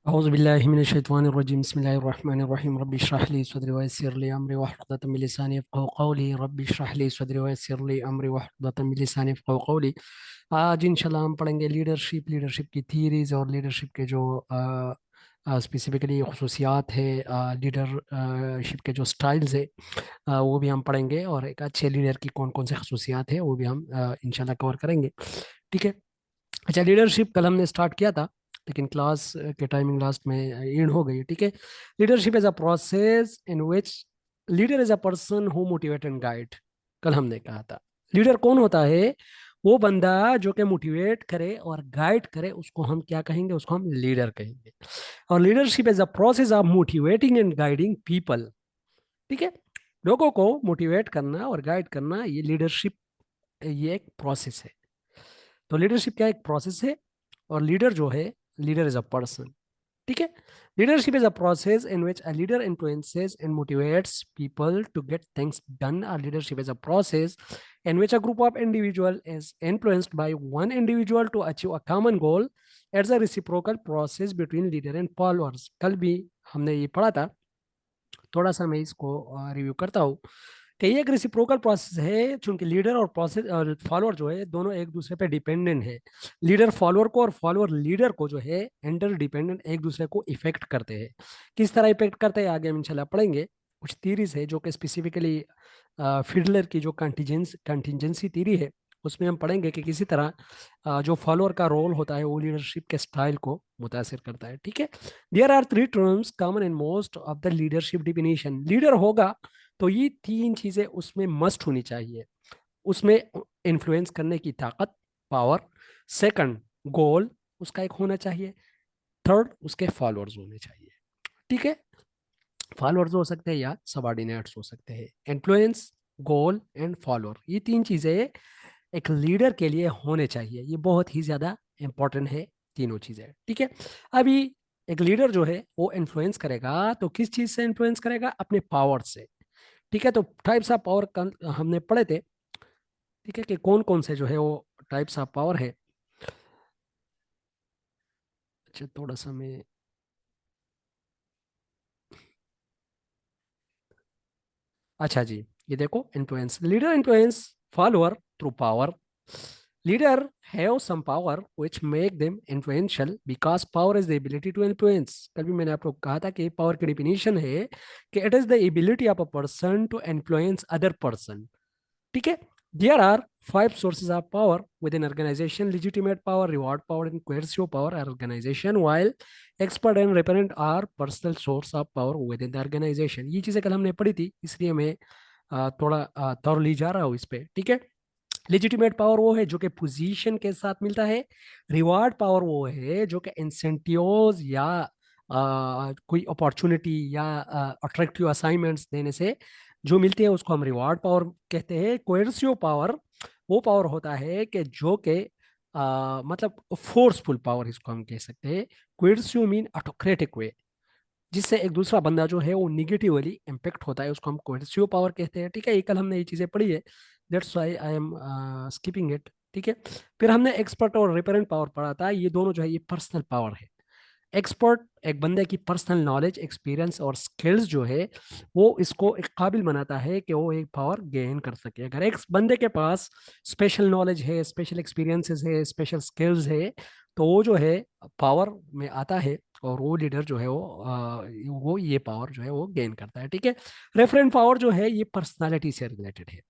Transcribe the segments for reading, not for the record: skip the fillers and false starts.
औज़ुबिल्लाहि बिस्मिल्लाहिर्रहमानिर्रहीम रब्बि इश्रह ली सदरी वयस्सिर ली अमरी वहलुक़्दतम मिन लिसानी यफ़क़हू क़ौली रब्बि इश्रह ली सदरी वयस्सिर ली अमरी वहलुक़्दतम मिन लिसानी यफ़क़हू क़ौली। आज इंशाल्लाह हम पढ़ेंगे लीडरशिप की थीरीज़ और लीडरशिप के जो स्पेसिफिकली खसूसियात है, लीडरशिप के जो स्टाइल्स है, वो भी हम पढ़ेंगे और एक अच्छे लीडर की कौन कौन से खसूसियात है वो भी हम इंशाल्लाह कवर करेंगे। ठीक है। अच्छा, लीडरशिप कल हमने स्टार्ट किया था लेकिन क्लास के टाइमिंग लास्ट में एंड हो गई। ठीक है। Leadership is a process in which leader is a person who motivate and guide. कल हमने कहा था लीडर कौन होता है? वो बंदा जो कि मोटिवेट करे और गाइड करे, उसको हम क्या कहेंगे? उसको हम लीडर कहेंगे। और leadership is a process of motivating and guiding people. ठीक है। लोगों को मोटिवेट करना और गाइड करना, ये लीडरशिप, ये एक प्रोसेस है। तो लीडरशिप क्या एक प्रोसेस है, और लीडर जो है, लीडर इज अ पर्सन। ठीक है। Leadership is a process in which a leader influences and motivates people to get things done. A leadership is a process in which a group of individual is influenced by one individual to achieve a common goal. It's a reciprocal process between leader and followers. कल भी हमने ये पढ़ा था, थोड़ा सा मैं इसको रिव्यू करता हूँ कि ये एक रेसिप्रोकल प्रोसेस है, चूंकि लीडर और प्रोसेस और फॉलोअर जो है दोनों एक दूसरे पे डिपेंडेंट है। लीडर फॉलोअर को और फॉलोअर लीडर को जो है इंटर डिपेंडेंट एक दूसरे को इफेक्ट करते हैं। किस तरह इफेक्ट करते हैं आगे हम इंशाल्लाह पढ़ेंगे। कुछ थीरीज है जो कि स्पेसिफिकली फिडलर की जो कंटिजेंसी थीरी है, उसमें हम पढ़ेंगे कि किसी तरह जो फॉलोअर का रोल होता है वो लीडरशिप के स्टाइल को मुतासिर करता है। ठीक है। There are three terms common in most of the leadership definition. Leader होगा तो ये तीन चीजें उसमें मस्ट होनी चाहिए। उसमें इन्फ्लुएंस करने की ताकत, पावर। सेकंड, गोल उसका एक होना चाहिए। थर्ड, उसके फॉलोअर्स होने चाहिए। ठीक है। फॉलोअर्स हो सकते हैं या सबॉर्डिनेट्स हो सकते हैं। इन्फ्लुएंस, गोल एंड फॉलोअर, ये तीन चीजें एक लीडर के लिए होने चाहिए। ये बहुत ही ज्यादा इंपॉर्टेंट है, तीनों चीजें। ठीक है। अभी एक लीडर जो है वो इन्फ्लुएंस करेगा तो किस चीज से इन्फ्लुएंस करेगा? अपने पावर से। ठीक है। तो टाइप्स ऑफ पावर हमने पढ़े थे। ठीक है, कि कौन कौन से जो है वो टाइप्स ऑफ पावर है। अच्छा, थोड़ा सा मैं, अच्छा जी, ये देखो, influence, leader influence follower through power. Leader have some power which make them influential because power is the ability to influence. कल भी मैंने आप लोग कहा था कि पावर की डिफिनीशन है कि it is the ability of a person to influence other person. ठीक है। There are five sources of power within organization: legitimate power, reward power, and coercive power are organization, while expert and represent are personal source of power within the organization. ये चीजें कल हमने पढ़ी थी, इसलिए मैं थोड़ा thoroughly जा रहा हूँ इस पे। ठीक है। लेजिटिमेट पावर वो है जो कि पोजीशन के साथ मिलता है। रिवार्ड पावर वो है जो कि इंसेंटिव्स या कोई अपॉर्चुनिटी या अट्रैक्टिव असाइनमेंट्स देने से जो मिलती है उसको हम रिवार्ड पावर कहते हैं। कोएर्सिव पावर वो पावर होता है कि जो कि मतलब फोर्सफुल पावर, इसको हम कह सकते हैं। कोएर्सिव मीन ऑटोक्रेटिक वे, जिससे एक दूसरा बंदा जो है वो निगेटिवली इम्पेक्ट होता है, उसको हम कोहेसिव पावर कहते हैं। ठीक है। ये कल हमने ये चीजें पढ़ी है, that's why I am skipping it. ठीक है। फिर हमने एक्सपर्ट और रिपेरेंट पावर पढ़ा था। ये दोनों जो है ये पर्सनल पावर है। एक्सपर्ट एक बंदे की पर्सनल नॉलेज, एक्सपीरियंस और स्किल्स जो है वो इसको एक काबिल बनाता है कि वो एक पावर गेन कर सके। अगर एक बंदे के पास स्पेशल नॉलेज है, स्पेशल एक्सपीरियंसेस है, स्पेशल स्किल्स है, तो वो जो है पावर में आता है और वो लीडर जो है वो ये पावर जो है वो गेन करता है। ठीक है। रेफरेंट पावर जो है ये पर्सनालिटी से रिलेटेड है,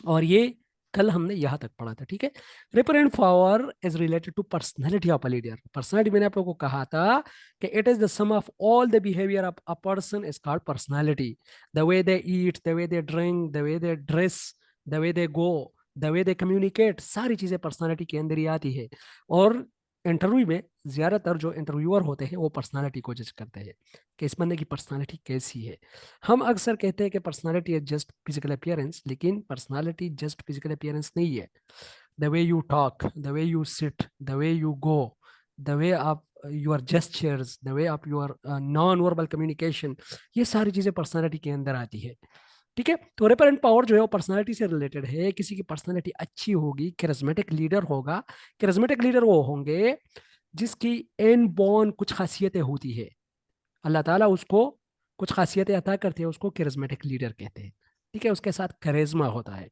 और ये कल हमने यहां तक पढ़ा था। ठीक है। Referent power is related to personality of a leader. Personality मैंने आप लोगों को कहा था कि it is the sum of all the behaviour of a person is called personality. The way they eat, the way they drink, the way they dress, the way they go, the way they communicate, सारी चीजें personality के अंदर ही आती है। और interview में ज्यादातर जो इंटरव्यूअर होते हैं वो पर्सनालिटी को जज करते हैं कि इस बंदे की पर्सनालिटी कैसी है। हम अक्सर कहते हैं कि personality is just physical appearance, लेकिन पर्सनालिटी जस्ट फिजिकल अपीयरेंस नहीं है। The way you talk, the way you sit, the way you go, the way आप your gestures, the way of your non verbal communication, ये सारी चीजें personality के अंदर आती है। ठीक है। तो रिपेरेंट पावर जो है वो पर्सनालिटी से रिलेटेड है। किसी की पर्सनालिटी अच्छी होगी, कैरिज्मेटिक लीडर होगा। कैरिज्मेटिक लीडर वो होंगे जिसकी एन बॉर्न कुछ खासियतें होती है, अल्लाह ताला उसको कुछ खासियतें अता करते हैं, उसको करिज्मेटिक लीडर कहते हैं। ठीक है, उसके साथ करिज्मा होता है।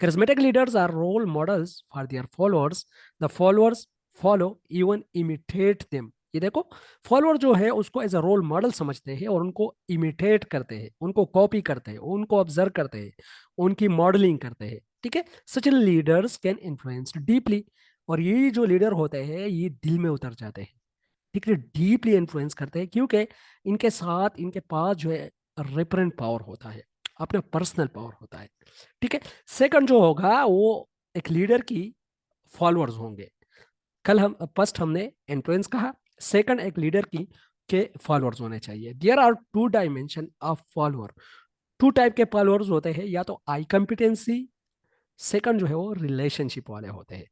Charismatic leaders are role models for their followers. The followers follow, even imitate them. ये देखो, फॉलोअर जो है उसको एज अ रोल मॉडल समझते हैं और उनको इमिटेट करते हैं, उनको कॉपी करते हैं, उनको ऑब्जर्व करते हैं, उनकी मॉडलिंग करते हैं। ठीक है, सच लीडर्स कैन इन्फ्लुएंस डीपली। और ये जो लीडर होते हैं ये दिल में उतर जाते हैं। ठीक है, डीपली इन्फ्लुएंस करते हैं, क्योंकि इनके साथ इनके पास जो है रिपरेंट पावर होता है, अपना पर्सनल पावर होता है। ठीक है, सेकंड जो होगा वो एक लीडर की फॉलोअर्स होंगे। कल हम फर्स्ट हमने इन्फ्लुएंस कहा, सेकंड एक लीडर की के फॉलोअर्स होने चाहिए। There are two dimension of follower. Two type के फॉलोअर्स होते हैं, या तो आई कॉम्पिटेंसी, सेकंड जो है वो रिलेशनशिप वाले होते हैं।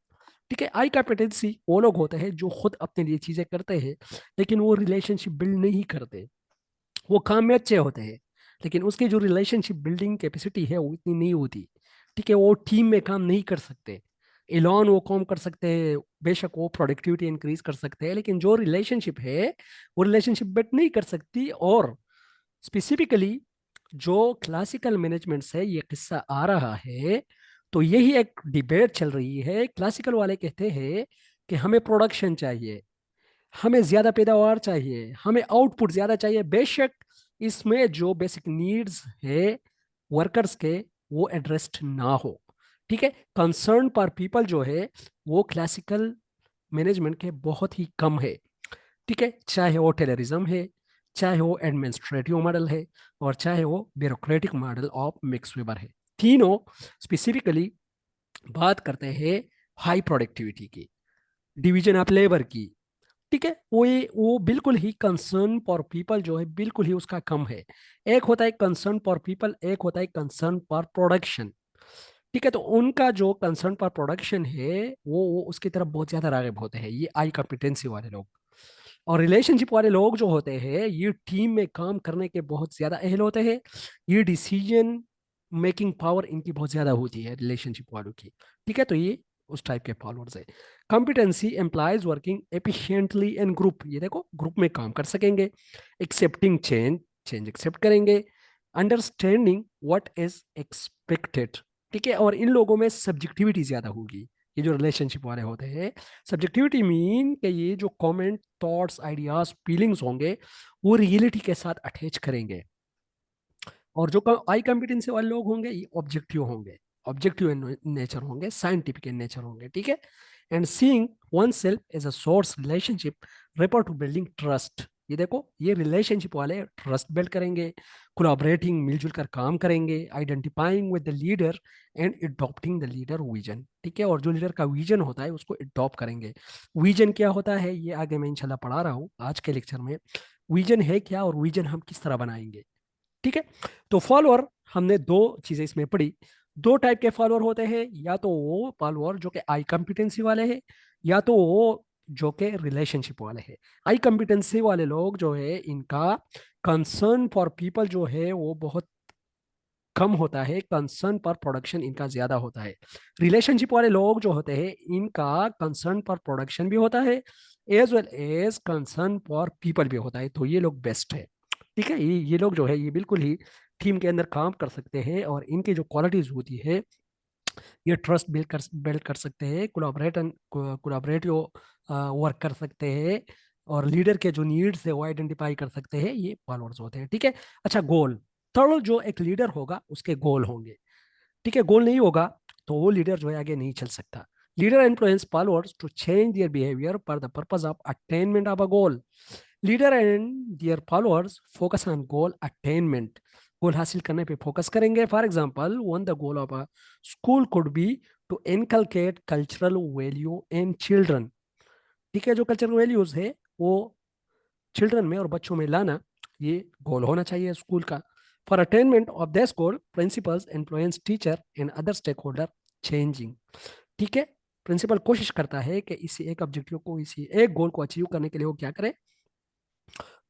ठीक है, आई कॉम्पिटेंसी वो लोग होते हैं जो खुद अपने लिए चीजें करते हैं, लेकिन वो रिलेशनशिप बिल्ड नहीं करते। वो काम में अच्छे होते हैं, लेकिन उसकी जो रिलेशनशिप बिल्डिंग कैपेसिटी है वो इतनी नहीं होती। ठीक है, वो टीम में काम नहीं कर सकते। एलॉन वो काम कर सकते हैं, बेशक वो प्रोडक्टिविटी इंक्रीज कर सकते हैं, लेकिन जो रिलेशनशिप है वो रिलेशनशिप बिल्ड नहीं कर सकती। और स्पेसिफिकली जो क्लासिकल मैनेजमेंट से ये किस्सा आ रहा है, तो यही एक डिबेट चल रही है। क्लासिकल वाले कहते हैं कि हमें प्रोडक्शन चाहिए, हमें ज्यादा पैदावार चाहिए, हमें आउटपुट ज्यादा चाहिए, बेशक इसमें जो बेसिक नीड्स है वर्कर्स के वो एड्रेस्ड ना हो। ठीक है, कंसर्न पर पीपल जो है वो क्लासिकल मैनेजमेंट के बहुत ही कम है। ठीक है, चाहे वो टेररिज्म है, चाहे वो एडमिनिस्ट्रेटिव मॉडल है, और चाहे वो bureaucratic model of mix weber है। तीनों स्पेसिफिकली बात करते हैं हाई प्रोडक्टिविटी की, डिवीजन ऑफ लेबर की। ठीक है, वो बिल्कुल ही कंसर्न फॉर पीपल जो है बिल्कुल ही उसका कम है। एक होता है कंसर्न फॉर पीपल, एक होता है कंसर्न फॉर प्रोडक्शन। ठीक है, तो उनका जो कंसर्न फॉर प्रोडक्शन है वो उसकी तरफ बहुत ज्यादा रागिब होते हैं, ये आई कॉम्पिटेंसी वाले लोग। और रिलेशनशिप वाले लोग जो होते हैं ये टीम में काम करने के बहुत ज्यादा अहल होते हैं। ये डिसीजन मेकिंग पावर इनकी बहुत ज्यादा होती है रिलेशनशिप वालों की। ठीक है, तो ये उस टाइप के फॉलोअर्स है। कॉम्पिटेंसी एम्प्लॉयज वर्किंग एफिशिएंटली इन ग्रुप। ये देखो, ग्रुप में काम कर सकेंगे, एक्सेप्टिंग चेंज, चेंज एक्सेप्ट करेंगे, अंडरस्टैंडिंग व्हाट इज एक्सपेक्टेड। ठीक है, और इन लोगों में सब्जेक्टिविटी ज्यादा होगी। ये जो रिलेशनशिप वाले होते हैं, सब्जेक्टिविटी मीन कि ये जो कमेंट, थॉट्स, आइडियाज, फीलिंग्स होंगे वो रियलिटी के साथ अटैच करेंगे। और जो आई कॉम्पिटेंसी वाले लोग होंगे ये ऑब्जेक्टिव होंगे, ऑब्जेक्टिव इन नेचर होंगे, साइंटिफिक इन नेचर होंगे। ठीक है, and seeing oneself as a source relationship refer to building trust. ये देखो, ये रिलेशनशिप वाले ट्रस्ट बिल्ड करेंगे, कोलैबोरेटिंग, मिलजुल कर काम करेंगे, identifying with the leader and adopting the leader vision. ठीक है, और जो लीडर का विजन होता है उसको अडॉप्ट करेंगे। विजन क्या होता है ये आगे मैं इंशाल्लाह पढ़ा रहा हूँ आज के लेक्चर में। विजन है क्या और विजन हम किस तरह बनाएंगे। ठीक है, तो फॉलोअर हमने दो चीजें इसमें पढ़ी। दो टाइप के फॉलोअर होते हैं, या तो वो फॉलोअर जो कि आई कॉम्पिटेंसी वाले हैं, या तो वो जो कि रिलेशनशिप वाले हैं। आई कॉम्पिटेंसी वाले लोग जो है इनका कंसर्न फॉर पीपल जो है वो बहुत कम होता है, कंसर्न पर प्रोडक्शन इनका ज्यादा होता है। रिलेशनशिप वाले लोग जो होते हैं इनका कंसर्न पर प्रोडक्शन भी होता है, as well as concern for people भी होता है। तो ये लोग बेस्ट है। ठीक है, ये लोग जो है ये बिल्कुल ही टीम के अंदर काम कर सकते हैं, और इनकी जो क्वालिटीज होती है ये ट्रस्ट बिल्ड कर सकते हैं, कोलाबरेटिव वर्क कर सकते हैं, और लीडर के जो नीड्स है वो आइडेंटिफाई कर सकते हैं। ये फॉलोअर्स होते हैं। ठीक है, अच्छा, गोल। थर्ड, जो एक लीडर होगा उसके गोल होंगे। ठीक है, गोल नहीं होगा तो वो लीडर जो है आगे नहीं चल सकता। Leader influence followers to change their behaviour for the purpose of attainment of a goal. Leader and their followers focus on goal attainment. Goal हासिल करने पे फोकस करेंगे। For example, one the goal of a school could be to inculcate cultural value in children. ठीक है, जो cultural values है वो children में और बच्चों में लाना, ये गोल होना चाहिए स्कूल का। For attainment of this goal, principals influence teacher and other stakeholder changing. ठीक है, प्रिंसिपल कोशिश करता है कि इसी एक ऑब्जेक्टिव को, इसी एक गोल को अचीव करने के लिए वो क्या करे,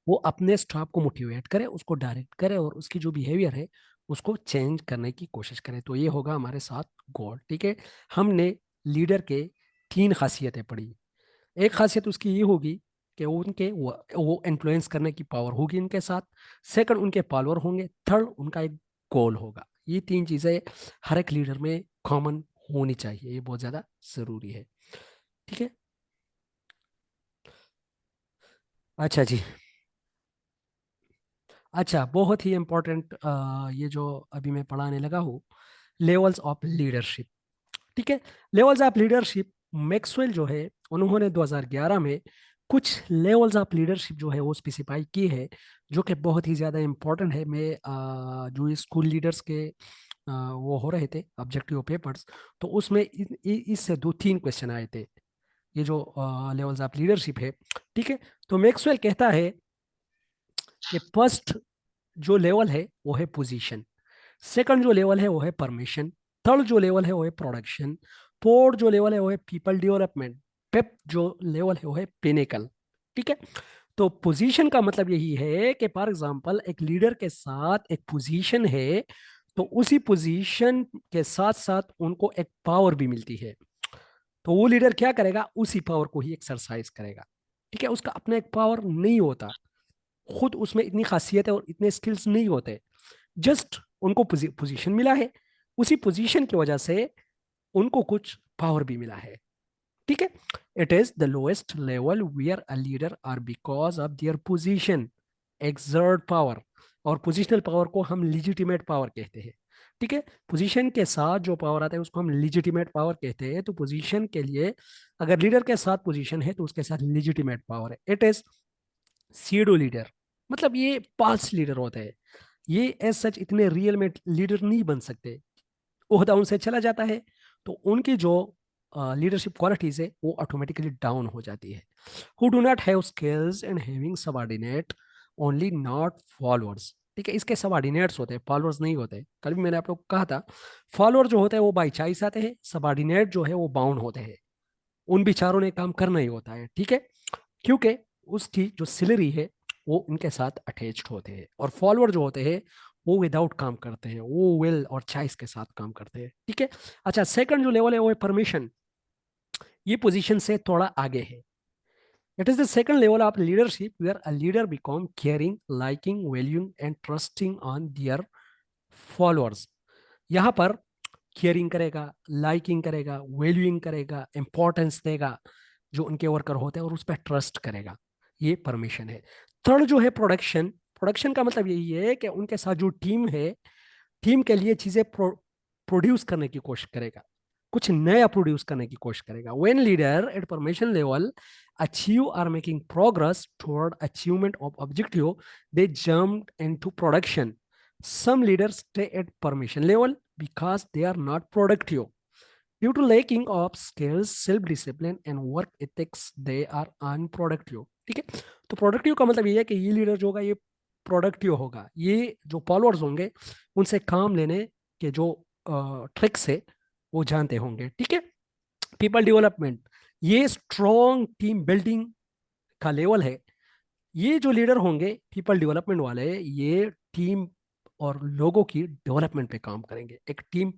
वो अपने स्टाफ को मोटिवेट करे, उसको डायरेक्ट करे, और उसकी जो बिहेवियर है उसको चेंज करने की कोशिश करे। तो ये होगा हमारे साथ गोल। ठीक है, हमने लीडर के तीन खासियतें पढ़ी। एक खासियत उसकी ये होगी कि उनके वो इन्फ्लुएंस करने की पावर होगी उनके साथ। सेकंड, उनके फॉलोअर होंगे। थर्ड, उनका एक गोल होगा। ये तीन चीज़ें हर एक लीडर में कॉमन होनी चाहिए, ये बहुत ज़्यादा ज़रूरी है। ठीक है। अच्छा जी। अच्छा, बहुत ही इम्पोर्टेंट ये जो अभी मैं पढ़ाने लगा हूँ, लेवल्स ऑफ लीडरशिप। ठीक है। लेवल्स ऑफ लीडरशिप, मैक्सवेल जो है उन्होंने 2011 में कुछ लेवल्स ऑफ लीडरशिप जो है वो स्पेसिफाई की है, जो कि बहुत ही ज़्यादा इम्पोर्टेंट है। मैं जो स्कूल लीडर्स के वो हो रहे थे ऑब्जेक्टिव पेपर्स, तो उसमें इससे दो तीन क्वेश्चन आए थे, ये जो लेवल्स ऑफ लीडरशिप है। ठीक है। तो मैक्सवेल कहता है कि फर्स्ट जो लेवल है वो है पोजीशन, सेकंड जो लेवल है वो है परमिशन, थर्ड जो लेवल है वो है प्रोडक्शन, फोर्थ जो लेवल है वो है पीपल डेवलपमेंट, फिफ्थ जो लेवल है वो है पिनेकल। ठीक है। तो पोजीशन का मतलब यही है कि फॉर एग्जांपल एक लीडर के साथ एक पोजीशन है, तो उसी पोजीशन के साथ साथ उनको एक पावर भी मिलती है। तो वो लीडर क्या करेगा, उसी पावर को ही एक्सरसाइज करेगा। ठीक है। उसका अपना एक पावर नहीं होता, खुद उसमें इतनी खासियत है और इतने स्किल्स नहीं होते। जस्ट उनको पोजीशन मिला है, उसी पोजीशन की वजह से उनको कुछ पावर भी मिला है। ठीक है। It is the lowest level where a leader are because of their position exert power. और पोजिशनल पावर को हम लिजिटिमेट पावर कहते हैं। ठीक है। पोजीशन के साथ जो पावर आता है उसको हम लिजिटिमेट पावर कहते हैं। तो पोजीशन के लिए अगर लीडर के साथ पोजीशन है तो उसके साथ लिजिटिमेट पावर है। इट इज सीडो लीडर, मतलब ये पास लीडर होते हैं। ये एज सच इतने रियल में लीडर नहीं बन सकते, ओहदा उनसे चला जाता है, तो उनकी जो लीडरशिप क्वालिटीज है वो ऑटोमेटिकली डाउन हो जाती है। Who do not have skills and having subordinate only not followers. ठीक है। इसके सबऑर्डिनेट्स होते हैं, फॉलोअर्स नहीं होते। कल भी मैंने आप लोग को कहा था, फॉलोअर जो होते हैं वो बाई चाइस आते हैं, सबऑर्डिनेट जो है वो बाउंड होते हैं, उन बिचारों ने काम करना ही होता है। ठीक है। क्योंकि उसकी जो सिलरी है वो उनके साथ अटैच्ड होते हैं, और फॉलोअर जो होते हैं वो विदाउट काम करते हैं, वो विल और चॉइस के साथ काम करते हैं। ठीक है। अच्छा, सेकंड जो लेवल है वो है परमिशन। ये पोजीशन से थोड़ा आगे है। It is the second level of leadership where a leader become caring, liking, valuing and trusting on their followers. यहाँ पर केयरिंग करेगा, लाइकिंग करेगा, वैल्यूइंग करेगा, इंपॉर्टेंस देगा जो उनके वर्कर होते हैं, और उस पर ट्रस्ट करेगा। ये परमिशन है। थर्ड जो है प्रोडक्शन। प्रोडक्शन का मतलब यही है कि उनके साथ जो टीम है, टीम के लिए चीजें प्रोड्यूस करने की कोशिश करेगा, कुछ नया प्रोड्यूस करने की कोशिश करेगा। When leader at permission level achieve are making progress toward achievement of objective, they jump into production. some leaders stay at permission level because they are not productive due to lacking of skills, self discipline and work ethics, they are unproductive। ठीक है। तो productive का मतलब ये है कि ये leader जो होगा ये प्रोडक्टिव होगा, ये जो फॉलोअर्स होंगे उनसे काम लेने के जो ट्रिक्स है वो जानते होंगे। ठीक है। पीपल डेवलपमेंट, ये स्ट्रॉन्ग टीम बिल्डिंग का लेवल है। ये जो लीडर होंगे पीपल डेवलपमेंट वाले, ये टीम और लोगों की डेवलपमेंट पे काम करेंगे, एक टीम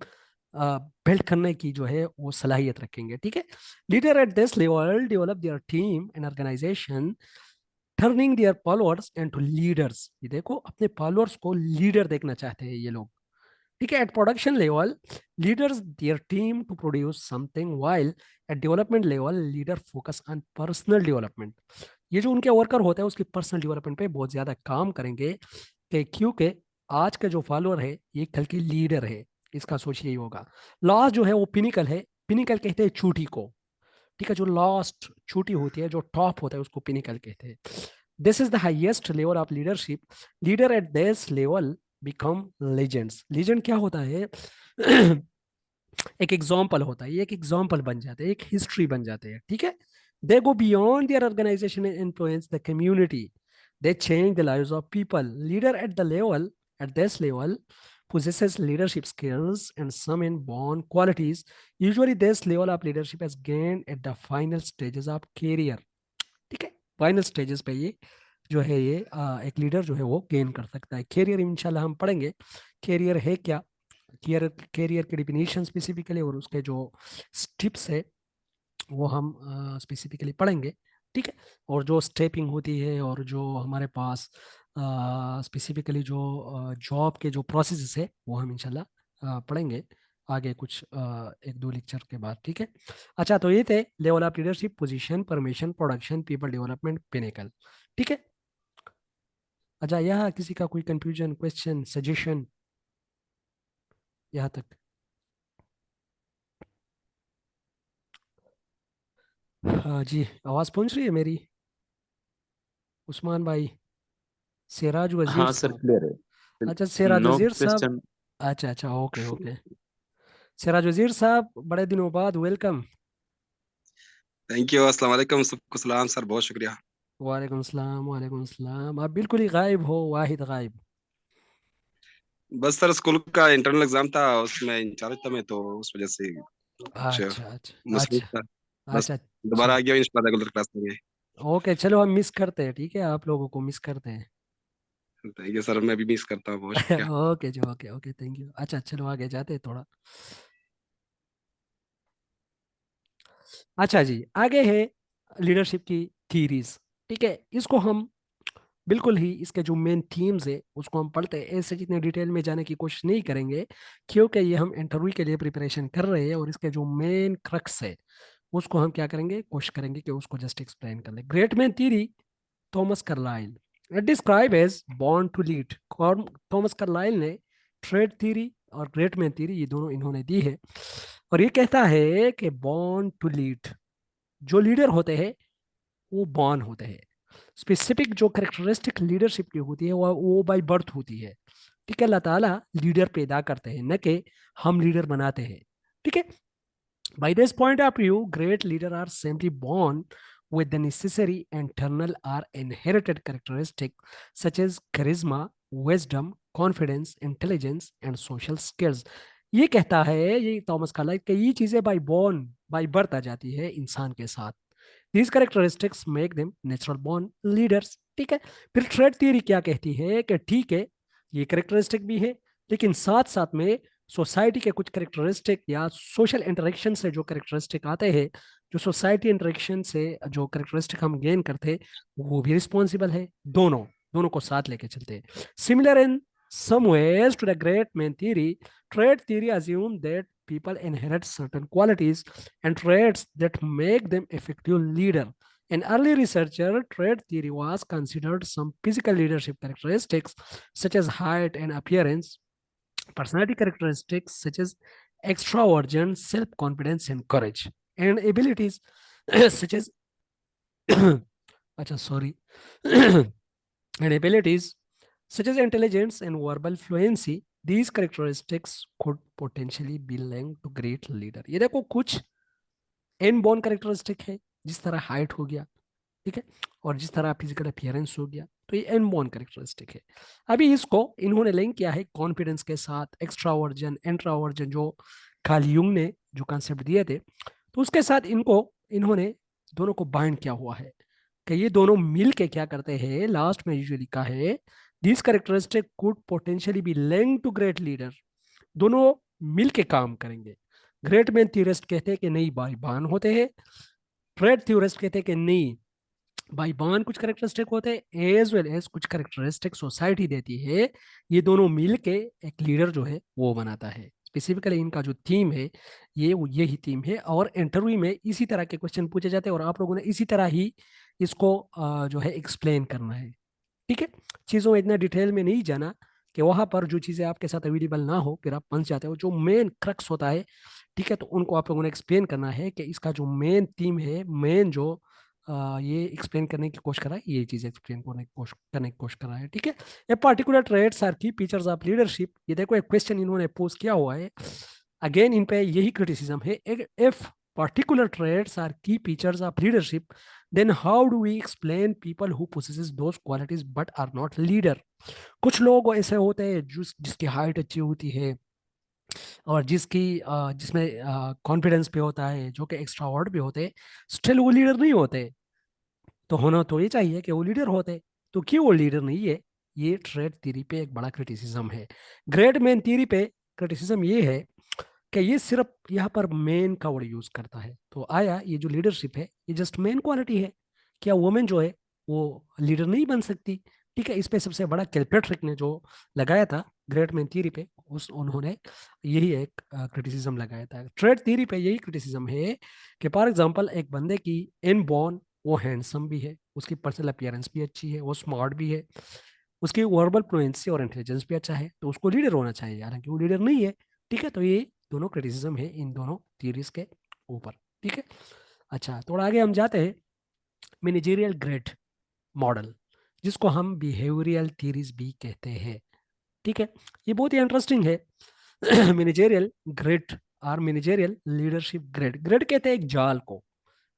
बिल्ड करने की जो है वो सलाहियत रखेंगे। ठीक है। Leader at this level develop their team and organization, turning their followers into leaders. ये देखो, अपने फॉलोअर्स को लीडर देखना चाहते हैं ये लोग। ठीक है। At production level leaders their team to produce something, while at development level leader focus on personal development. ये जो उनके वर्कर होते हैं उसकी पर्सनल डेवलपमेंट पे बहुत ज्यादा काम करेंगे, कि क्योंकि आज का जो फॉलोअर है ये कल की लीडर है, इसका सोच यही होगा। लास्ट जो है वो पिनिकल है। पिनिकल कहते हैं चोटी को। ठीक है। जो लास्ट चोटी होती है, जो टॉप होता है, उसको पिनिकल कहते हैं। This is the highest level of leadership. Leader at this level become legends. Legend क्या होता है? एक एग्जाम्पल होता है, ये एक एग्जाम्पल बन जाते हैं, एक हिस्ट्री बन जाते हैं। ठीक है। They go beyond their organisation and influence the community, they change the lives of people. Leader at the level, at this level possesses leadership skills and some inborn qualities. Usually this level of leadership is gained at the final stages of career। ठीक है। Final stages पे ये जो है ये एक leader जो है वो गेन कर सकता है। कैरियर इंशाल्लाह हम पढ़ेंगे, कैरियर है क्या, कैरियर कैरियर की डिफिनीशन स्पेसिफिकली और उसके जो स्टेप्स है वो हम स्पेसिफिकली पढ़ेंगे। ठीक है। और जो स्टेपिंग होती है और जो हमारे पास स्पेसिफिकली जो जॉब के जो प्रोसेस है वो हम इंशाल्लाह पढ़ेंगे आगे कुछ एक दो लेक्चर के बाद। ठीक है। अच्छा, तो ये थे level of leadership, position, permission, production, people development, pinnacle. ठीक है। अच्छा, यहाँ किसी का कोई कंफ्यूजन, क्वेश्चन, सजेशन यहाँ तक? हाँ जी, आवाज़ पहुँच रही है मेरी? उस्मान भाई, सिराज वजीर हाँ सर, साहब। क्लियर है। अच्छा, सिराज नो वजीर साहब। क्वेश्चन। अच्छा अच्छा, ओके ओके। सिराज वजीर साहब, बड़े दिनों बाद वेलकम। Thank you. अस्सलाम वालेकुम, सबको सलाम सर, बहुत शुक्रिया। वालेकुम सलाम, वालेकुम सलाम। आप बिल्कुल ही गायब हो, वाहिद गायब। बस सर, स्कूल का इंटरनल एग्जाम था, उसमें इंचार्ज था मैं, तो उस वजह से कुछ अच्छा अच्छा मसरूफ अच्छा। था। बस अच्छा दोबारा अच्छा। आ गया इंशाल्लाह रेगुलर क्लास में। ओके, चलो हम मिस करते हैं, ठीक है, आप लोगों को मिस करते हैं। थैंक यू सर, मैं भी मिस करता हूँ, बहुत शुक्रिया। ओके जी, ओके ओके, थैंक यू। अच्छा, चलो आगे जाते हैं थोड़ा। अच्छा जी, आगे है लीडरशिप की थीरीज। ठीक है, इसको हम बिल्कुल ही इसके जो मेन थीम्स है उसको हम पढ़ते हैं। ऐसे जितने डिटेल में जाने की कोशिश नहीं करेंगे, क्योंकि ये हम इंटरव्यू के लिए प्रिपरेशन कर रहे हैं, और इसके जो मेन क्रक्स है उसको हम क्या करेंगे, कोशिश करेंगे कि उसको जस्ट एक्सप्लेन कर ले। Great man theory, Thomas Carlyle. It describe as born to lead. Thomas Carlyle ने ट्रेड थ्योरी और ग्रेट मैन थ्योरी ये दोनों इन्होंने दी है, और ये कहता है कि बॉर्न टू लीड, जो लीडर होते हैं वो बॉर्न होते हैं। स्पेसिफिक जो करेक्टरिस्टिक लीडरशिप की होती है वो बाय बर्थ होती है। ठीक है, अल्लाह ताला लीडर पैदा करते हैं, न कि हम लीडर बनाते हैं। ठीक है। By this point of view, great leaders are simply born with the necessary internal or inherited characteristics such as charisma, wisdom, confidence, intelligence and social skills. ये कहता है ये थॉमस कार्लाइल कि ये चीजें बाय बर्थ आ जाती है इंसान के साथ। These characteristics make them natural born leaders. ठीक है। फिर ट्रेड थियरी क्या कहती है कि ठीक है, ये करेक्टरिस्टिक भी है, लेकिन साथ साथ में सोसाइटी के कुछ करेक्टरिस्टिक या सोशल इंटरेक्शन से जो करेक्टरिस्टिक आते हैं, जो सोसाइटी इंटरेक्शन से जो करेक्टरिस्टिक हम गेन करते हैं, वो भी रिस्पॉन्सिबल है। दोनों दोनों को साथ लेके चलते हैं। Similar in some ways to the great man theory, trade theory assume that people inherit certain qualities and traits that make them effective leader. In early researcher, trade theory was considered some physical leadership characteristics such as height and appearance, personality characteristics such as extroversion, self-confidence, and courage, and abilities such as sorry, and abilities such as intelligence and verbal fluency. These characteristics could potentially be linked to great leader. ये देखो कुछ inborn characteristic है, जिस तरह height हो गया, ठीक है, और जिस तरह फिजिकल अपीयरेंस हो गया, तो ये इनबॉर्न कैरेक्टरिस्टिक है। अभी इसको इन्होंने लिंक किया है कॉन्फिडेंस के साथ, एक्स्ट्रावर्जन, इंट्रावर्जन, जो कार्ल युंग ने जो कॉन्सेप्ट दिए थे, तो उसके साथ इनको इन्होंने दोनों को बाइंड किया हुआ है कि ये दोनों मिल के क्या करते हैं। लास्ट में यूजुअली लिखा है this characteristic could potentially be linked to great leader. दोनों मिल के काम करेंगे। ग्रेट मैन थ्योरिस्ट कहते हैं कि नहीं भाई बान होते हैं, ट्रेड थ्योरिस्ट कहते हैं कि नहीं भाई बान कुछ करेक्टरिस्टिक होते हैं, एज वेल एज कुछ करेक्टरिस्टिक सोसाइटी देती है। ये दोनों मिल के एक लीडर जो है वो बनाता है। स्पेसिफिकली इनका जो थीम है यही थीम है, और इंटरव्यू में इसी तरह के क्वेश्चन पूछे जाते हैं, और आप लोगों ने इसी तरह ही इसको जो है एक्सप्लेन करना है। ठीक है। चीज़ों में इतना डिटेल में नहीं जाना कि वहां पर जो चीज़ें आपके साथ अवेलेबल ना हो फिर आप फंस जाते हो। जो मेन क्रक्स होता है, ठीक है, तो उनको आप लोगों ने एक्सप्लेन करना है कि इसका जो मेन थीम है, मेन जो ये एक्सप्लेन करने की कोशिश कर रहा है, ये चीज़ एक्सप्लेन करने की कोशिश कर रहा है। ठीक है। ए पार्टिकुलर ट्रेट्स आर की फीचर्स ऑफ लीडरशिप। ये देखो एक क्वेश्चन इन्होंने पोस्ट किया हुआ है, अगेन इन पे यही क्रिटिसिज्म है। If particular traits are key features of leadership, then how do we explain people who possesses those qualities but are not leader? कुछ लोग ऐसे होते हैं जिसकी हाइट अच्छी होती है, और जिसमें कॉन्फिडेंस भी होता है, जो कि एक्स्ट्रावर्ट भी होते हैं, स्टिल वो लीडर नहीं होते। तो होना तो ये चाहिए कि वो लीडर होते, तो क्यों वो लीडर नहीं है? ये ट्रेड थ्योरी पे एक बड़ा क्रिटिसिज्म है। ग्रेट मैन थ्योरी पे क्रिटिसिज्म ये है कि ये सिर्फ यहाँ पर मेन का वर्ड यूज करता है। तो आया ये जो लीडरशिप है ये जस्ट मेन क्वालिटी है, क्या वुमेन जो है वो लीडर नहीं बन सकती? ठीक है, इस पे सबसे बड़ा किलपेट्रिक ने जो लगाया था ग्रेट मैन थ्योरी पे, उस उन्होंने यही एक क्रिटिसिज्म लगाया था। ट्रेड थ्योरी पे यही क्रिटिसिज्म है कि फॉर एग्जांपल एक बंदे की इन बॉर्न वो हैंडसम भी है, उसकी पर्सनल अपीयरेंस भी अच्छी है, वो स्मार्ट भी है, उसकी वर्बल फ्लुएंसी और इंटेलिजेंस भी अच्छा है, तो उसको लीडर होना चाहिए, हालांकि वो लीडर नहीं है। ठीक है, तो ये दोनों क्रिटिसिज्म है इन दोनों थियरीज के ऊपर। ठीक है, अच्छा थोड़ा आगे हम जाते हैं। मैनेजरियल ग्रेड मॉडल, जिसको हम बिहेवियरल थियरीज भी कहते हैं। ठीक है, ये बहुत ही इंटरेस्टिंग है। मैनेजरियल ग्रेड और मैनेजरियल लीडरशिप ग्रेड, ग्रेड कहते हैं एक जाल को।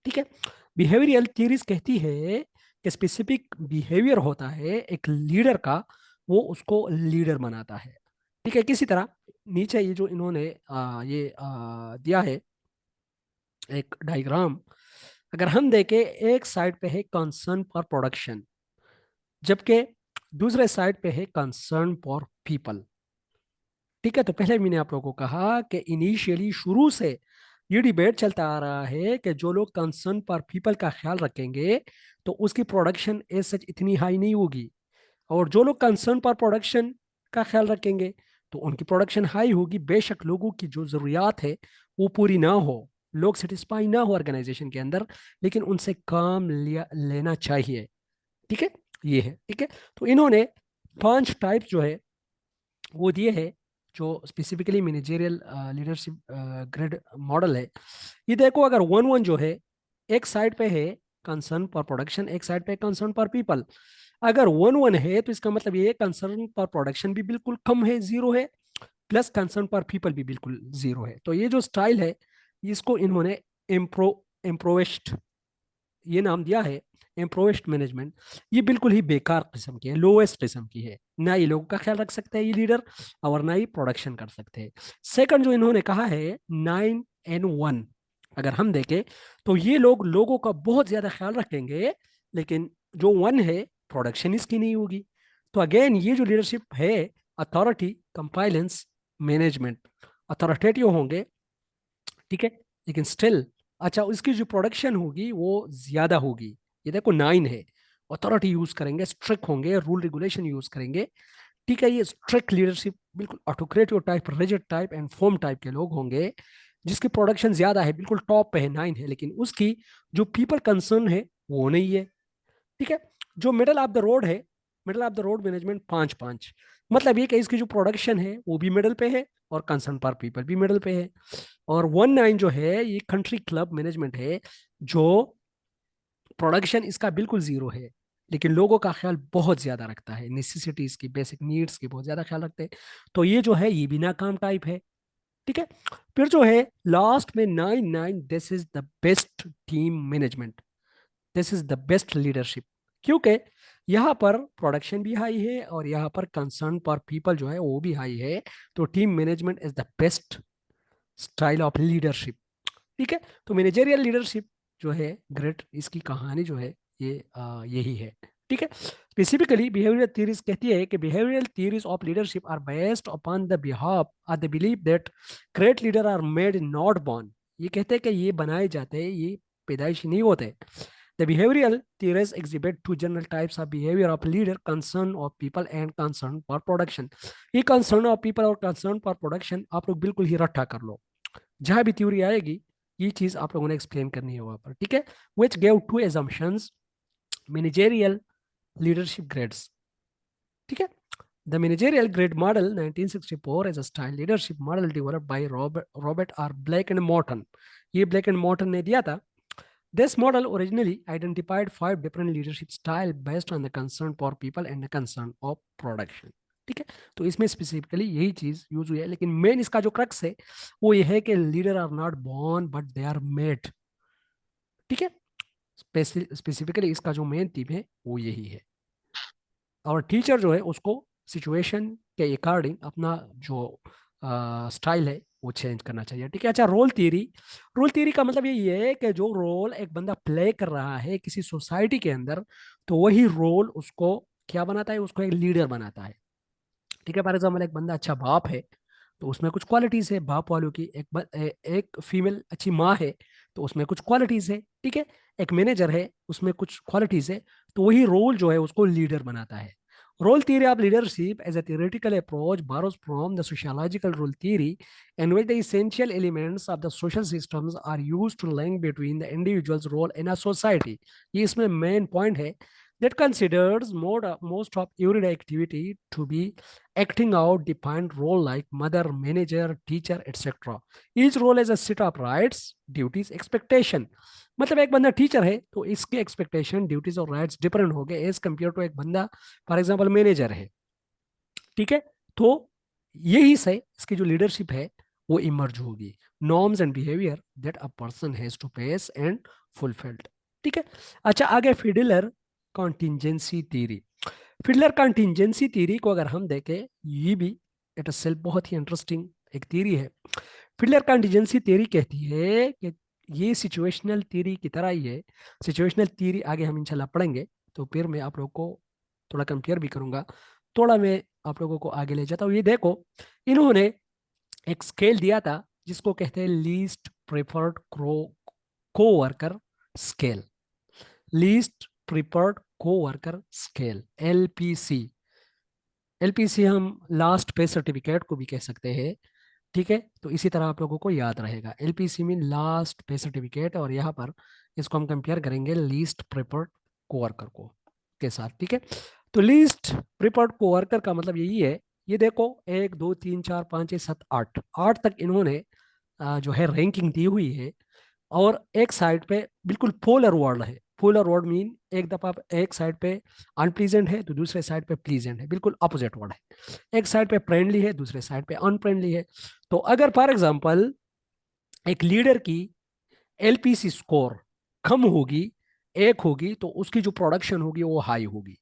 ठीक है, बिहेवियरल थियरीज कहती है कि स्पेसिफिक बिहेवियर होता है एक लीडर का, वो उसको लीडर बनाता है। ठीक है, किसी तरह नीचे ये जो इन्होंने दिया है एक डायग्राम, अगर हम देखें एक साइड पे है कंसर्न फॉर प्रोडक्शन, जबकि दूसरे साइड पे है कंसर्न फॉर पीपल। ठीक है, तो पहले मैंने आप लोगों को कहा कि इनिशियली शुरू से ये डिबेट चलता आ रहा है कि जो लोग कंसर्न पर पीपल का ख्याल रखेंगे तो उसकी प्रोडक्शन एज सच इतनी हाई नहीं होगी, और जो लोग कंसर्न पर प्रोडक्शन का ख्याल रखेंगे तो उनकी प्रोडक्शन हाई होगी। बेशक लोगों की जो ज़रूरियात है वो पूरी ना हो, लोग सेटिस्फाई ना हो ऑर्गेनाइजेशन के अंदर, लेकिन उनसे काम लिया लेना चाहिए। ठीक है, ये है। ठीक है, तो इन्होंने 5 टाइप जो है वो दिए है, जो specifically managerial leadership grade model है। ये देखो, अगर वन वन जो है एक साइड पे है कंसर्न फॉर प्रोडक्शन, एक साइड पे कंसर्न फॉर पीपल। अगर वन वन है तो इसका मतलब ये कंसर्न फॉर प्रोडक्शन भी बिल्कुल कम है, जीरो है, प्लस कंसर्न फॉर पीपल भी बिल्कुल जीरो है। तो ये जो स्टाइल है इसको इन्होंने इम्प्रोवेस्ट ये नाम दिया है, एम्प्रोवेस्ट मैनेजमेंट। ये बिल्कुल ही बेकार किस्म की है, लोएस्ट किस्म की है, ना ये लोगों का ख्याल रख सकते हैं ये लीडर, और ना ही प्रोडक्शन कर सकते हैं। सेकंड जो इन्होंने कहा है 9 and 1, अगर हम देखें तो ये लोग लोगों का बहुत ज्यादा ख्याल रखेंगे, लेकिन जो वन है प्रोडक्शन इसकी नहीं होगी। तो अगेन ये जो लीडरशिप है, अथॉरिटी कंपाइलेंस मैनेजमेंट, अथॉरिटेटिव होंगे, ठीक है, लेकिन स्टिल अच्छा उसकी जो प्रोडक्शन होगी वो ज्यादा होगी। ये देखो 9 है, अथॉरिटी यूज करेंगे, स्ट्रिक्ट होंगे, रूल रेगुलेशन यूज करेंगे। ठीक है, ये स्ट्रिक्ट लीडरशिप बिल्कुल autocratic type, rigid type and form type के लोग होंगे, जिसकी प्रोडक्शन ज्यादा है, बिल्कुल टॉप पे है 9 है, लेकिन उसकी जो पीपल कंसर्न है वो नहीं है। ठीक है, जो मिडल ऑफ द रोड है, middle of the road management 5-5, मतलब ये कि इसकी जो प्रोडक्शन है वो भी मिडल पे है और कंसर्न पर पीपल भी मिडल पे है। और 1-9 जो है ये कंट्री क्लब मैनेजमेंट है, जो प्रोडक्शन इसका बिल्कुल जीरो है, लेकिन लोगों का ख्याल बहुत ज्यादा रखता है, नेसेसिटीज की, बेसिक नीड्स की बहुत ज्यादा ख्याल रखते हैं। तो ये जो है ये भी नाकाम टाइप है। ठीक है, फिर जो है लास्ट में 9-9, this is the best team management, this is the best leadership, क्योंकि यहाँ पर प्रोडक्शन भी हाई है और यहाँ पर कंसर्न पर पीपल जो है वो भी हाई है। तो team management is the best style of leadership. ठीक है, तो मैनेजरियल लीडरशिप जो है ग्रेट, इसकी कहानी जो है ये यही है। ठीक है, स्पेसिफिकली बिहेवियरल थ्योरीज कहती है कि behavioural theories of leadership are based upon the behalf are the believe that great leader are made not born. ये कहते हैं कि ये बनाए जाते हैं, ये पैदाइशी नहीं होते। The behavioral theories exhibit two general types of behavior of leader: concern of people and concern for production. ये concern of people और concern for production आप लोग बिल्कुल ही रट्टा कर लो, जहां भी थ्योरी आएगी ये चीज आप लोगों ने एक्सप्लेन करनी है वहां पर। ठीक है, which gave two assumptions: managerial leadership grades। ठीक है, the managerial grade model 1964 is a style leadership model developed by Robert R. Blake and Morton। ये ब्लैक एंड मॉर्टन ने दिया था। This model originally identified 5 different leadership style based on the concern for people and the concern of production। ठीक है, तो इसमें specifically यही चीज यूज हुई है, लेकिन मेन इसका जो क्रक्स है वो ये है कि leader are not born but they are made. ठीक है, स्पेसिफिकली इसका जो मेन थीम है वो यही है। और टीचर जो है उसको सिचुएशन के अकॉर्डिंग अपना जो स्टाइल है वो चेंज करना चाहिए। ठीक है, अच्छा रोल थ्योरी, रोल थ्योरी का मतलब ये है कि जो रोल एक बंदा प्ले कर रहा है किसी सोसाइटी के अंदर, तो वही रोल उसको क्या बनाता है, उसको एक लीडर बनाता है। ठीक है, फॉर एग्जाम्पल एक बंदा अच्छा बाप है, तो उसमें कुछ क्वालिटीज है। बाप वालों की एक फीमेल अच्छी माँ है तो उसमें कुछ क्वालिटीज है, ठीक है। एक मैनेजर है उसमें कुछ क्वालिटीज है। तो वही रोल जो है उसको लीडर बनाता है। Role theory of leadership as a theoretical approach borrows from the sociological role theory, in which the essential elements of the social systems are used to link between the individual's role in a society. ये इसमें main point है that considers most of everyday activity to be acting out defined role like mother, manager, teacher, etc. Each role has a set of rights, duties, expectation. मतलब एक बंदा teacher है तो इसके expectation, duties और rights different हो गए as compare to एक बंदा फॉर एग्जाम्पल मैनेजर है, ठीक है। तो यही से इसकी जो लीडरशिप है वो इमर्ज होगी। Norms and behaviour that a person has to face and fulfilled, ठीक है। अच्छा, आगे Fiedler contingency theory. Fiedler contingency theory को अगर हम देखें, ये भी इट सेल्फ बहुत ही इंटरेस्टिंग एक थ्योरी है। फिडलर कॉन्टिजेंसी थ्योरी कहती है कि ये सिचुएशनल थ्योरी की तरह ही है। सिचुएशनल थ्योरी आगे हम इंशाल्लाह पढ़ेंगे तो फिर मैं आप लोगों को थोड़ा कंपेयर भी करूंगा। थोड़ा मैं आप लोगों को आगे ले जाता हूँ। ये देखो, इन्होंने एक स्केल दिया था जिसको कहते हैं लीस्ट प्रेफर्ड को वर्कर स्केल। लीस्ट प्रिफर्ड को वर्कर स्केल, एलपीसी। एलपीसी हम लास्ट पे सर्टिफिकेट को भी कह सकते हैं, ठीक है। तो इसी तरह आप लोगों को याद रहेगा, एलपीसी में लास्ट पे सर्टिफिकेट, और यहाँ पर इसको हम कंपेयर करेंगे लीस्ट प्रिफर्ड कोवर्कर को के साथ, ठीक है। तो लीस्ट प्रिफर्ड कोवर्कर का मतलब यही है। ये देखो, 1 2 3 4 5 6 7 8, 8 तक इन्होंने जो है रैंकिंग दी हुई है। और एक साइड पे बिल्कुल पोलर वर्ड है। पोलर वर्ड मीन एक दफा एक साइड पे अनप्लीजेंट है तो दूसरे साइड पे प्लीजेंट है, बिल्कुल अपोजिट वर्ड है। एक साइड पे फ्रेंडली है, दूसरे साइड पे अनफ्रेंडली है। तो अगर फॉर एग्जांपल एक लीडर की एलपीसी स्कोर कम होगी, 1 होगी, तो उसकी जो प्रोडक्शन होगी वो हाई होगी,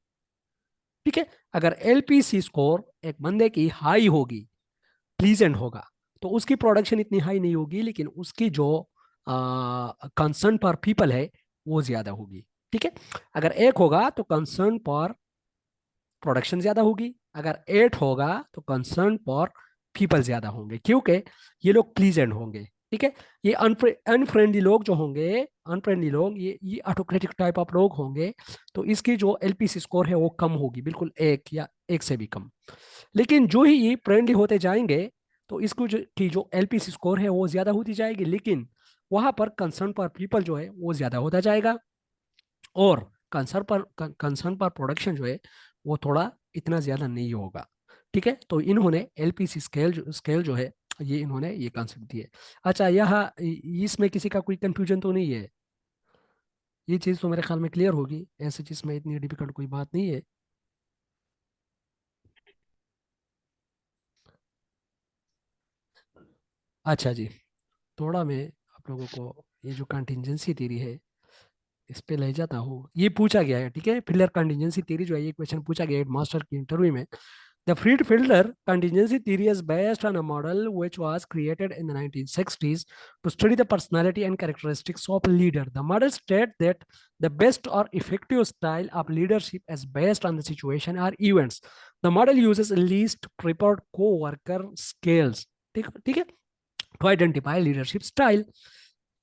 ठीक है। अगर एलपीसी स्कोर एक बंदे की हाई होगी, प्लीजेंट होगा, तो उसकी प्रोडक्शन इतनी हाई नहीं होगी, लेकिन उसकी जो कंसर्न पर पीपल है वो ज्यादा होगी, ठीक है। अगर 1 होगा तो कंसर्न पर प्रोडक्शन ज्यादा होगी। अगर 8 होगा तो कंसर्न पर पीपल ज्यादा होंगे, क्योंकि ये लोग प्लीजेंट होंगे, ठीक है। ये अनफ्रेंडली लोग जो होंगे, अनफ्रेंडली लोग, ये ऑटोक्रेटिक टाइप ऑफ लोग होंगे, तो इसकी जो एलपीसी स्कोर है वो कम होगी, बिल्कुल 1 या 1 से भी कम। लेकिन जो ही ये फ्रेंडली होते जाएंगे तो इसको जो की जो एलपीसी स्कोर है वो ज्यादा होती जाएगी, लेकिन वहां पर कंसर्न पर पीपल जो है वो ज्यादा होता जाएगा। और कंसर्न पर प्रोडक्शन जो है वो थोड़ा इतना ज्यादा नहीं होगा, ठीक है। तो इन्होंने एलपीसी स्केल जो है ये इन्होंने ये कॉन्सेप्ट दिए। अच्छा, यहाँ इसमें किसी का कोई कंफ्यूजन तो नहीं है? ये चीज़ तो मेरे ख्याल में क्लियर होगी, ऐसी चीज़ में इतनी डिफिकल्ट कोई बात नहीं है। अच्छा जी, थोड़ा मैं आप लोगों को ये जो कंटिजेंसी थ्योरी है इस पे ले जाता हूँ। ये पूछा गया है, ठीक है, फिल्डर कंटिजेंसी थ्योरी जो है ये क्वेश्चन पूछा गया है मास्टर की इंटरव्यू में। The Friedfelder contingency theory is based on a model which was created in the 1960s to study the personality and characteristics of a leader. The model states that the best or effective style of leadership is based on the situation or events. The model uses least preferred co-worker scales, ठीक ठीक है, to identify leadership style.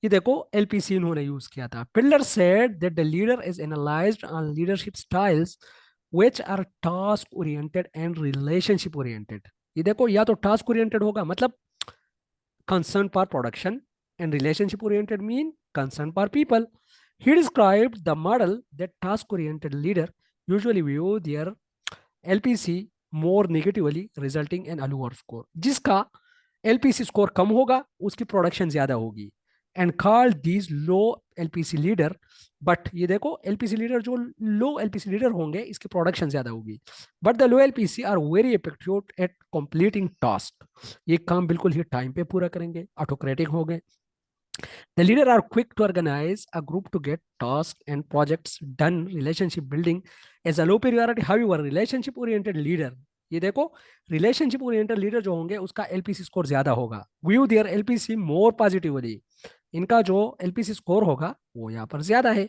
ये देखो, LPC इन्होंने use किया था। Pillar said that the leader is analysed on leadership styles which are task oriented and relationship oriented. ये देखो, या तो टास्क ओरिएंटेड होगा मतलब कंसर्न पर production, and relationship oriented mean concern पर people. He described the model that task oriented leader usually view their LPC more negatively, resulting in a lower score. जिसका LPC score कम होगा उसकी production ज्यादा होगी, and called these low LPC leader. But ये देखो, LPC leader जो लो LPC leader होंगे इसकी प्रोडक्शन ज्यादा होगी। But the low LPC are very effective at completing task. ये काम बिल्कुल ही टाइम पे पूरा करेंगे, ऑटोक्रेटिक हो गए। The leader are quick to organize a group to get tasks and projects done. Relationship building is a low priority. However, relationship oriented leader, ये देखो, रिलेशनशिप ओरिएंटेड लीडर जो होंगे उसका एलपीसी स्कोर ज्यादा होगा। View their LPC more positively. इनका जो LPC score होगा वो यहाँ पर ज्यादा है,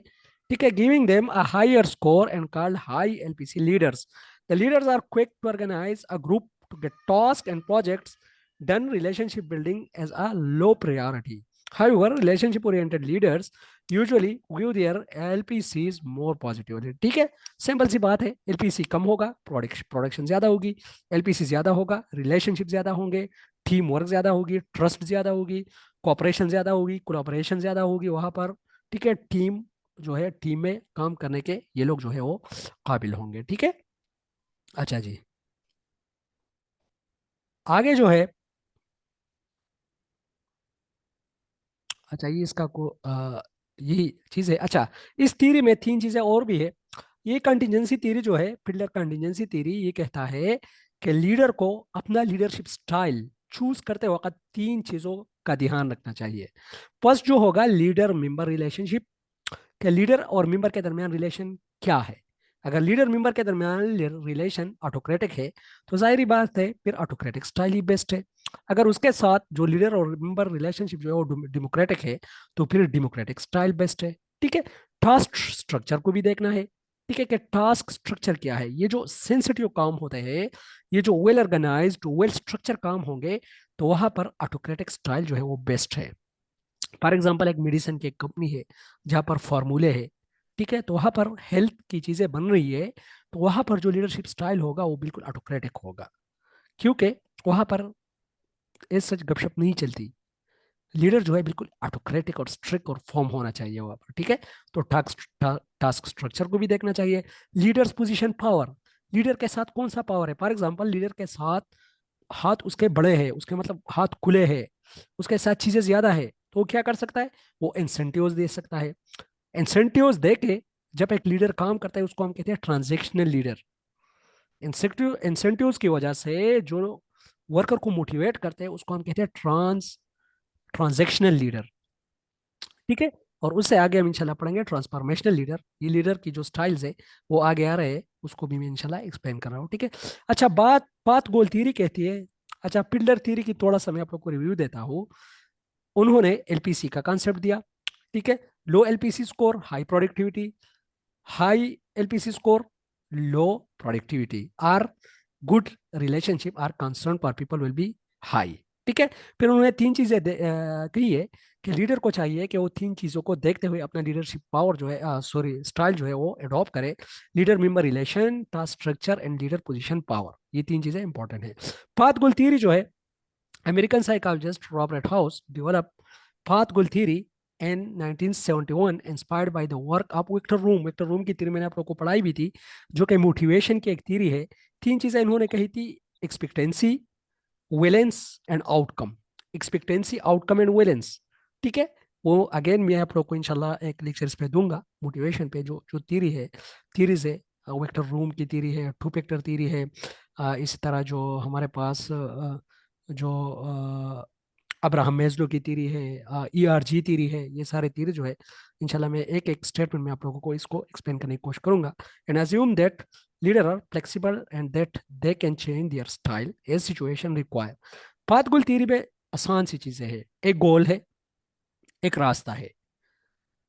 ठीक है। Giving them a higher score and called high LPC leaders. The leaders are quick to organize a group to get tasks and projects done relationship building as a low priority. However, relationship oriented leaders usually view their LPCs more positively. ठीक है, simple सी बात है, LPC कम होगा, production ज्यादा होगी, LPC ज्यादा होगा, relationship ज्यादा होंगे, टीम वर्क ज्यादा होगी, ट्रस्ट ज्यादा होगी, कॉपरेशन ज्यादा होगी, कोलाबोरेशन ज्यादा होगी वहां पर। ठीक है, टीम जो है, टीम में काम करने के ये लोग जो है वो काबिल होंगे। ठीक है, अच्छा जी, आगे जो है, अच्छा ये इसका को यही चीज है। अच्छा, इस थ्योरी में तीन चीजें और भी है। ये कंटिजेंसी थ्योरी जो है, फिल्डर कंटिजेंसी थ्योरी, ये कहता है कि लीडर को अपना लीडरशिप स्टाइल चूज करते वक्त तीन चीजों का ध्यान रखना चाहिए। फर्स्ट जो होगा, लीडर मेंबर रिलेशनशिप, कि लीडर और मेंबर के दरमियान रिलेशन क्या है। अगर लीडर मेंबर के दरमियान रिलेशन ऑटोक्रेटिक है तो जाहिर बात है फिर ऑटोक्रेटिक स्टाइल ही बेस्ट है। अगर उसके साथ जो लीडर और मेंबर रिलेशनशिप जो है वो डेमोक्रेटिक है तो फिर डेमोक्रेटिक स्टाइल बेस्ट है। ठीक है, टास्क स्ट्रक्चर को भी देखना है। ठीक है, कि टास्क स्ट्रक्चर क्या है, ये जो सेंसिटिव काम होते हैं, ये जो वेल ऑर्गेनाइज्ड वेल स्ट्रक्चर काम होंगे, तो वहां पर ऑटोक्रेटिक स्टाइल जो है वो बेस्ट है। फॉर एग्जाम्पल, एक मेडिसिन की एक कंपनी है जहाँ पर फॉर्मूले है, ठीक है, तो वहां पर हेल्थ की चीजें बन रही है, तो वहां पर जो लीडरशिप स्टाइल होगा वो बिल्कुल ऑटोक्रेटिक होगा, क्योंकि वहां पर इस सच गपशप नहीं चलती। लीडर जो है बिल्कुल ऑटोक्रेटिक और स्ट्रिक्ट और फॉर्म होना चाहिए वहां पर। ठीक है, तो टास्क स्ट्रक्चर को भी देखना चाहिए। लीडर्स पोजीशन पावर, लीडर के साथ कौन सा पावर है। फॉर एग्जाम्पल, लीडर के साथ हाथ उसके बड़े हैं, उसके मतलब हाथ खुले हैं, उसके साथ चीजें ज्यादा है, तो वो क्या कर सकता है, वो इंसेंटिव्स दे सकता है। इंसेंटिव्स दे के जब एक लीडर काम करता है उसको हम कहते हैं ट्रांजेक्शनल लीडर। इंसेंटिव्स की वजह से जो वर्कर को मोटिवेट करते हैं उसको हम कहते हैं ट्रांजेक्शनल लीडर। ठीक है, और उससे आगे हम इंशाल्लाह पढ़ेंगे ट्रांसफॉर्मेशनल लीडर। ये लीडर की जो स्टाइल्स है वो आगे आ रहे हैं, उसको भी मैं इंशाल्लाह एक्सप्लेन कर रहा हूँ। ठीक है, अच्छा, बात बात गोल थ्योरी कहती है। अच्छा, पिल्लर थ्योरी की थोड़ा सा मैं आप लोग को रिव्यू देता हूँ। उन्होंने एलपीसी का कंसेप्ट दिया। ठीक है, low LPC score high productivity, high LPC score low productivity, or good relationship or concern for people will be high. ठीक है, फिर उन्होंने तीन चीजें कही है कि लीडर को चाहिए कि वो तीन चीजों को देखते हुए अपना लीडरशिप पावर जो है, सॉरी स्टाइल जो है वो अडॉप्ट करे। Leader member relation, task structure and leader position power, ये तीन चीजें इंपॉर्टेंट है। पाथ गोल थ्योरी जो है, American psychologist Robert House developed path goal theory in 1971, inspired by the work of Victor Room. Victor Room की theory मैंने आप लोग को पढ़ाई भी थी, जो कि मोटिवेशन की एक थ्योरी है। तीन चीजें इन्होंने कही थी, expectancy, valence and outcome. Expectancy, outcome and valence. ठीक है, वो अगेन मैं आप लोग को इंशाल्लाह एक लेक्चर्स पे दूंगा मोटिवेशन पे, जो जो थ्योरी है, थ्योरीज है। वेक्टर रूम की थ्योरी है, टू फैक्टर थ्योरी है। इसी तरह जो हमारे पास जो अब्राहम मेस्लो की थ्योरी है, ईआरजी थ्योरी है, ये सारे थ्योरी जो है इंशाल्लाह मैं एक एक स्टेटमेंट में आप लोगों को इसको एक्सप्लेन करने की कोशिश करूंगा। And assume that leader are flexible and that they can change their style as situation require. Path goal theory में आसान सी चीजें हैं, एक गोल है, एक रास्ता है,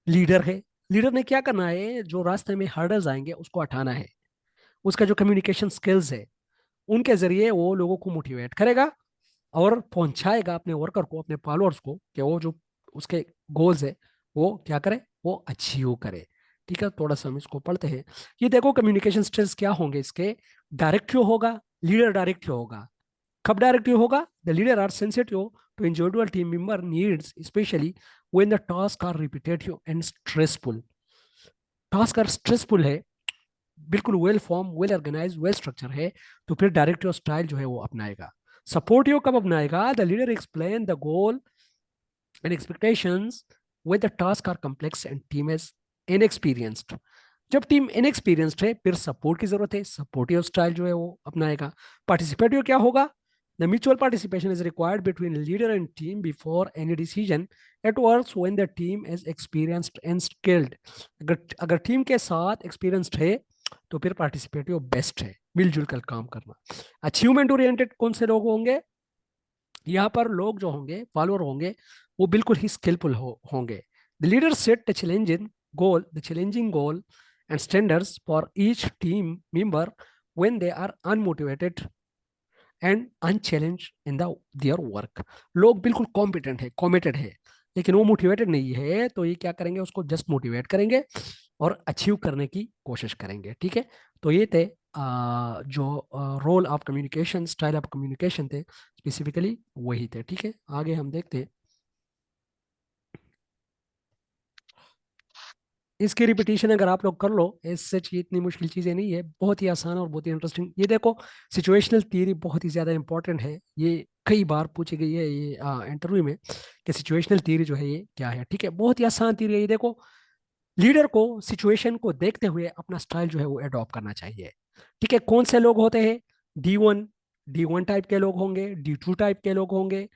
लीडर है। लीडर ने क्या करना है, जो रास्ते में हर्डल्स आएंगे उसको हटाना है। उसका जो कम्युनिकेशन स्किल्स है, उनके जरिए वो लोगों को मोटिवेट करेगा और पहुंचाएगा अपने वर्कर को, अपने फॉलोअर्स को, कि वो जो उसके गोल्स है वो क्या करे, वो अचीव करे। ठीक है, थोड़ा सा हम इसको पढ़ते हैं। ये देखो, कम्युनिकेशन स्किल्स क्या होंगे इसके। डायरेक्टिव होगा, लीडर डायरेक्टिव होगा। कब डायरेक्टिव होगा, the leader are sensitive to individual team member needs, especially when the task are repetitive and stressful. Task are stressful है, बिल्कुल well form, well organize, well structure है, तो फिर डायरेक्टिव स्टाइल जो है वो अपनाएगा। सपोर्टिव कब अपनाएगा, the leader explain the goal and expectations when the task are complex and team is inexperienced. जब टीम इनएक्सपीरियंस्ड है फिर सपोर्ट की जरूरत है, सपोर्टिव स्टाइल जो है वो अपनाएगा। पार्टिसिपेटिव क्या होगा, the mutual participation is required between leader and team before any decision. It works when the team is experienced and skilled. अगर अगर टीम के साथ एक्सपीरियंस्ड है तो फिर पार्टिसिपेटिव बेस्ट है, मिलजुल कर काम करना। अचीवमेंट ओरिएंटेड कौन से लोग होंगे, यहाँ पर लोग जो होंगे, फॉलोअर होंगे, वो बिल्कुल ही स्किलफुल होंगे। The leader set the challenging goal and standards for each team member when they are unmotivated and unchallenge in the their work. लोग बिल्कुल कॉम्पिटेंट है, कॉमिटेड है, लेकिन वो मोटिवेटेड नहीं है, तो ये क्या करेंगे, उसको जस्ट मोटिवेट करेंगे और अचीव करने की कोशिश करेंगे। ठीक है, तो ये थे जो role of communication, style of communication थे, स्पेसिफिकली वही थे। ठीक है, आगे हम देखते हैं। इसकी रिपीटिशन अगर आप लोग कर लो, एज सच ये इतनी मुश्किल चीज़ें नहीं है, बहुत ही आसान और बहुत ही इंटरेस्टिंग। ये देखो, सिचुएशनल थियरी बहुत ही ज़्यादा इंपॉर्टेंट है, ये कई बार पूछी गई है ये इंटरव्यू में, कि सिचुएशनल थियरी जो है ये क्या है। ठीक है, बहुत ही आसान थियरी है ये। देखो, लीडर को सिचुएशन को देखते हुए अपना स्टाइल जो है वो अडॉप्ट करना चाहिए। ठीक है, कौन से लोग होते हैं? डी वन टाइप के लोग होंगे, D2 टाइप के लोग होंगे,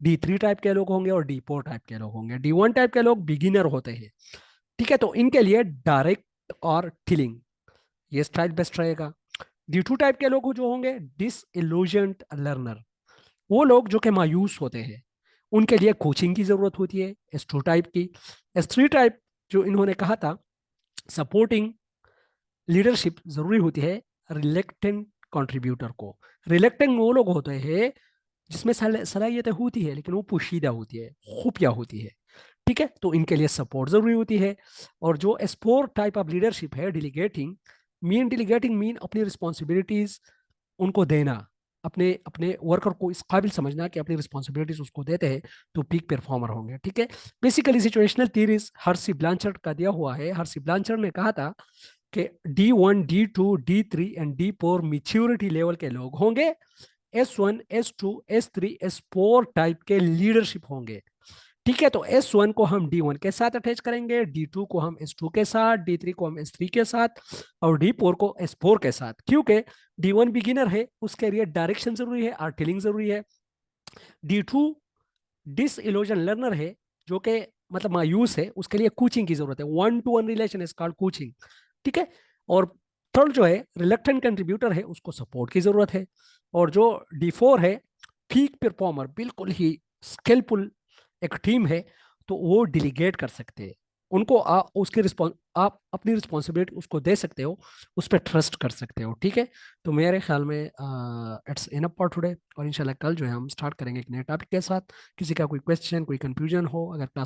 D3 टाइप के लोग होंगे और D4 टाइप के लोग होंगे। D1 टाइप के लोग बिगिनर होते हैं। ठीक है, तो इनके लिए डायरेक्ट और टिलिंग ये स्टाइल बेस्ट रहेगा। D2 टाइप के लोग जो होंगे डिसइल्यूजन्ड लर्नर, वो लोग जो कि मायूस होते हैं, उनके लिए कोचिंग की जरूरत होती है, S2 टाइप की। S3 टाइप जो इन्होंने कहा था, सपोर्टिंग लीडरशिप जरूरी होती है रिलेक्टेंट कंट्रीब्यूटर को। रिलेक्टेंट वो लोग होते हैं जिसमें सलाहियतें होती है, लेकिन वो पोशीदा होती है, खुफिया होती है। ठीक है, तो इनके लिए सपोर्ट जरूरी होती है। और जो S4 टाइप ऑफ लीडरशिप है, डिलीगेटिंग मीन अपनी रिस्पॉन्सिबिलिटीज उनको देना, अपने अपने वर्कर को इस काबिल समझना कि अपनी रिस्पॉन्सिबिलिटीज उसको देते हैं, तो पीक परफॉर्मर होंगे। ठीक है, बेसिकली सिचुएशनल थ्योरीज हर्सी ब्लांचर्ड का दिया हुआ है। हर्सी ब्लांचर्ड ने कहा था कि D1, D2, D3 and D4 maturity level के लोग होंगे, S1, S2, S3, S4 type के लीडरशिप होंगे। ठीक है, तो S1 को हम D1 के साथ अटैच करेंगे, D2 को हम S2 के साथ, D3 को हम S3 के साथ और D4 को S4 के साथ। क्योंकि D1 बिगिनर है, उसके लिए डायरेक्शन जरूरी है, आर्टिलिंग जरूरी है। D2 डिसइल्यूजन लर्नर है, जो कि मतलब मायूस है, उसके लिए कोचिंग की जरूरत है। 1-to-1 relation is called coaching. ठीक है, और थर्ड जो है रिलेक्टेंट कंट्रीब्यूटर है, उसको सपोर्ट की जरूरत है। और जो D4 है, पीक परफॉर्मर, बिल्कुल ही स्किलफुल एक टीम है, तो वो डिलीगेट कर सकते हैं। उनको उसके रिस्पॉन्स, आप अपनी रिस्पॉन्सिबिलिटी उसको दे सकते हो, उस पर ट्रस्ट कर सकते हो। ठीक है, तो मेरे ख्याल में इट्स इनफ फॉर टुडे, और इंशाल्लाह कल जो है हम स्टार्ट करेंगे एक नए टॉपिक के साथ। किसी का कोई क्वेश्चन, कोई कंफ्यूजन हो, अगर क्लास